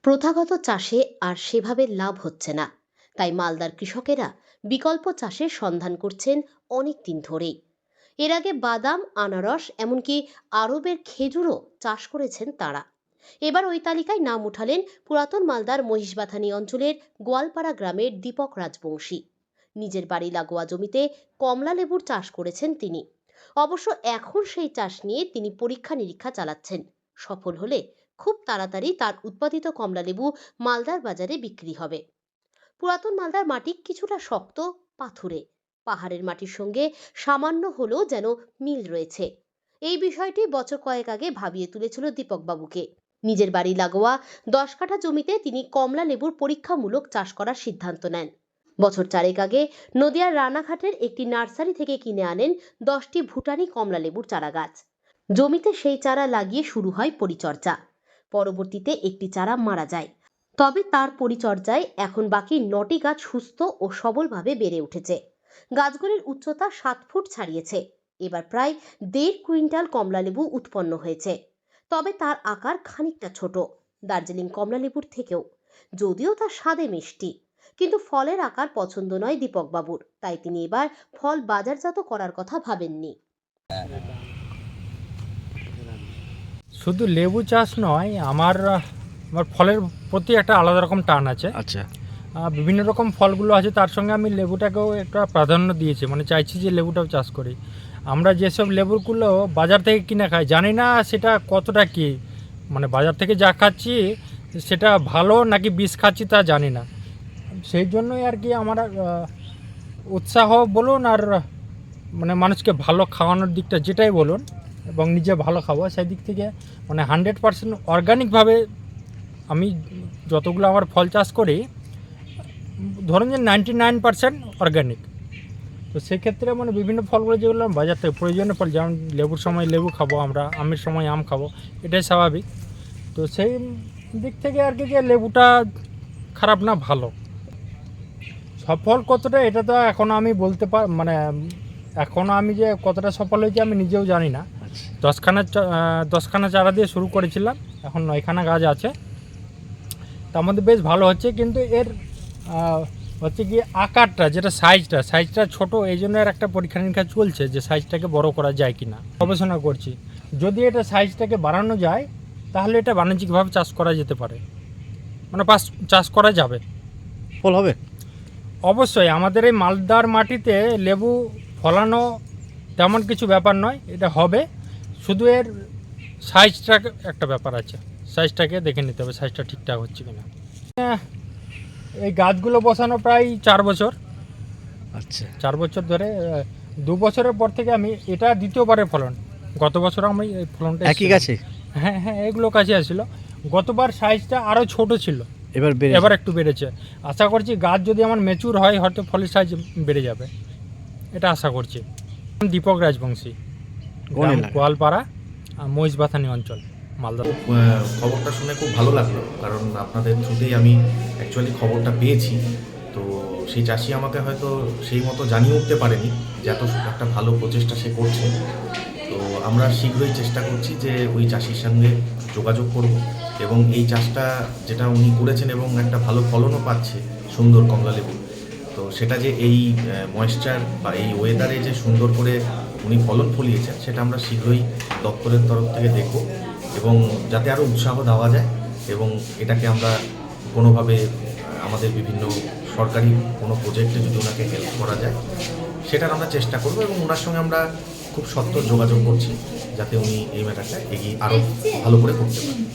প্রথাগত চাষে আর সেভাবে লাভ হচ্ছে না, তাই মালদার কৃষকেরা বিকল্প চাষের সন্ধান করছেন অনেক দিন ধরেই। এর আগে বাদাম, আনারস, এমনকি আরবের খেজুরও চাষ করেছেন তারা। এবার ওই তালিকায় নাম উঠালেন পুরাতন মালদার মহিষবাথানী অঞ্চলের গোয়ালপাড়া গ্রামের দীপক রাজবংশী। নিজের বাড়ি লাগোয়া জমিতে কমলা লেবুর চাষ করেছেন তিনি। অবশ্য এখন সেই চাষ নিয়ে তিনি পরীক্ষা নিরীক্ষা চালাচ্ছেন। সফল হলে খুব তাড়াতাড়ি তার উৎপাদিত কমলালেবু মালদার বাজারে বিক্রি হবে। পুরাতন মালদার মাটি কিছুটা শক্ত, পাথুরে। পাহাড়ের মাটির সঙ্গে সামান্য হলেও যেন মিল রয়েছে। এই বিষয়টি বছর কয়েক আগে ভাবিয়ে তুলেছিল দীপক বাবুকে। নিজের বাড়ি লাগোয়া 10 কাঠা জমিতে তিনি কমলা লেবুর পরীক্ষামূলক চাষ করার সিদ্ধান্ত নেন। বছর চারেক আগে নদিয়ার রানাঘাটের একটি নার্সারি থেকে কিনে আনেন 10টি ভুটানি কমলা লেবুর চারা গাছ। জমিতে সেই চারা লাগিয়ে শুরু হয় পরিচর্যা। পরবর্তীতে একটি চারা মারা যায়, তবে তার পরিচর্যায় এখন বাকি 9টি গাছ সুস্থ ও সবলভাবে বেড়ে উঠেছে। গাছগুলির উচ্চতা 7 ফুট ছাড়িয়েছে। এবার প্রায় 1.5 কুইন্টাল কমলালেবু উৎপন্ন হয়েছে, তবে তার আকার খানিকটা ছোট দার্জিলিং কমলালেবুর থেকেও। যদিও তা স্বাদে মিষ্টি, কিন্তু ফলের আকার পছন্দ নয় দীপক বাবুর, তাই তিনি এবার ফল বাজারজাত করার কথা ভাবেননি। শুধু লেবু চাষ নয়, আমার ফলের প্রতি একটা আলাদা রকম টান আছে। আচ্ছা, বিভিন্ন রকম ফলগুলো আছে, তার সঙ্গে আমি লেবুটাকেও একটা প্রাধান্য দিয়েছি, মানে চাইছি যে লেবুটাও চাষ করি। আমরা যেসব লেবুগুলো বাজার থেকে কিনে খাই, জানি না সেটা কতটা কী, মানে বাজার থেকে যা খাচ্ছি সেটা ভালো নাকি বিষ খাচ্ছি তা জানি না। সেই জন্যই আর কি আমার উৎসাহ বলুন আর মানে মানুষকে ভালো খাওয়ানোর দিকটা যেটাই বলুন, এবং নিজে ভালো খাবো সেই দিক থেকে মানে 100% অর্গানিকভাবে আমি যতগুলো আমার ফল চাষ করি, ধরুন যে 99% অর্গানিক। তো সেক্ষেত্রে মানে বিভিন্ন ফলগুলো যেগুলো বাজার থেকে প্রয়োজনীয় ফল, যেমন লেবুর সময় লেবু খাবো আমরা, আমের সময় আম খাবো, এটাই স্বাভাবিক। তো সেই দিক থেকে আর কি যে লেবুটা খারাপ না ভালো। সফল কতটা এটা তো এখনও আমি বলতে মানে এখনও আমি যে কতটা সফল হয়েছি আমি নিজেও জানি না। 10খানা চারা দিয়ে শুরু করেছিলাম, এখন 9খানা গাছ আছে, তার মধ্যে বেশ ভালো হচ্ছে। কিন্তু এর হচ্ছে কি আকারটা, যেটা সাইজটা ছোট, এই জন্য এর একটা পরীক্ষা নিরীক্ষা চলছে যে সাইজটাকে বড় করা যায় কিনা, গবেষণা করছি। যদি এটা সাইজটাকে বাড়ানো যায় তাহলে এটা বাণিজ্যিকভাবে চাষ করা যেতে পারে, মানে চাষ করা যাবে। ফল হবে অবশ্যই। আমাদের এই মালদার মাটিতে লেবু ফলানো তেমন কিছু ব্যাপার নয়, এটা হবে। শুধু এর সাইজটা একটা ব্যাপার আছে, সাইজটাকে দেখে নিতে হবে সাইজটা ঠিকঠাক হচ্ছে কিনা। এই গাছগুলো বসানো প্রায় 4 বছর। আচ্ছা, 4 বছর ধরে 2 বছরের পর থেকে আমি এটা দ্বিতীয়বারের ফলন। গত বছর আমি এই ফলনটা একই গাছে? হ্যাঁ, এগুলো কাছে আসছিল। গতবার সাইজটা আরও ছোট ছিল, এবার একটু বেড়েছে। আশা করছি গাছ যদি আমার ম্যাচুর হয় হয়তো ফলের সাইজ বেড়ে যাবে, এটা আশা করছি। দীপক রাজবংশী, গোয়ালপাড়া, মহিষবাথানী অঞ্চল, মালদা। খবরটা শুনে খুব ভালো লাগলো, কারণ আপনাদের থ্রুতেই আমি অ্যাকচুয়ালি খবরটা পেয়েছি। তো সেই চাষি আমাকে হয়তো সেই মতো জানিয়ে উঠতে পারেনি যে এত একটা ভালো প্রচেষ্টা সে করছে। তো আমরা শীঘ্রই চেষ্টা করছি যে ওই চাষির সঙ্গে যোগাযোগ করব, এবং এই চাষটা যেটা উনি করেছেন এবং একটা ভালো ফলনও পাচ্ছে, সুন্দর কমলালেবু, তো সেটা যে এই ময়েশ্চার বা এই ওয়েদারে যে সুন্দর করে উনি ফলন ফলিয়েছেন, সেটা আমরা শীঘ্রই দপ্তরের তরফ থেকে দেখব, এবং যাতে আরও উৎসাহ দেওয়া যায়, এবং এটাকে আমরা কোনোভাবে আমাদের বিভিন্ন সরকারি কোনো প্রজেক্টে যদি ওনাকে হেল্প করা যায় সেটার আমরা চেষ্টা করব, এবং ওনার সঙ্গে আমরা খুব সত্বর যোগাযোগ করছি যাতে উনি এই ম্যাটারটা এগিয়ে আরও ভালো করে করতে পারেন।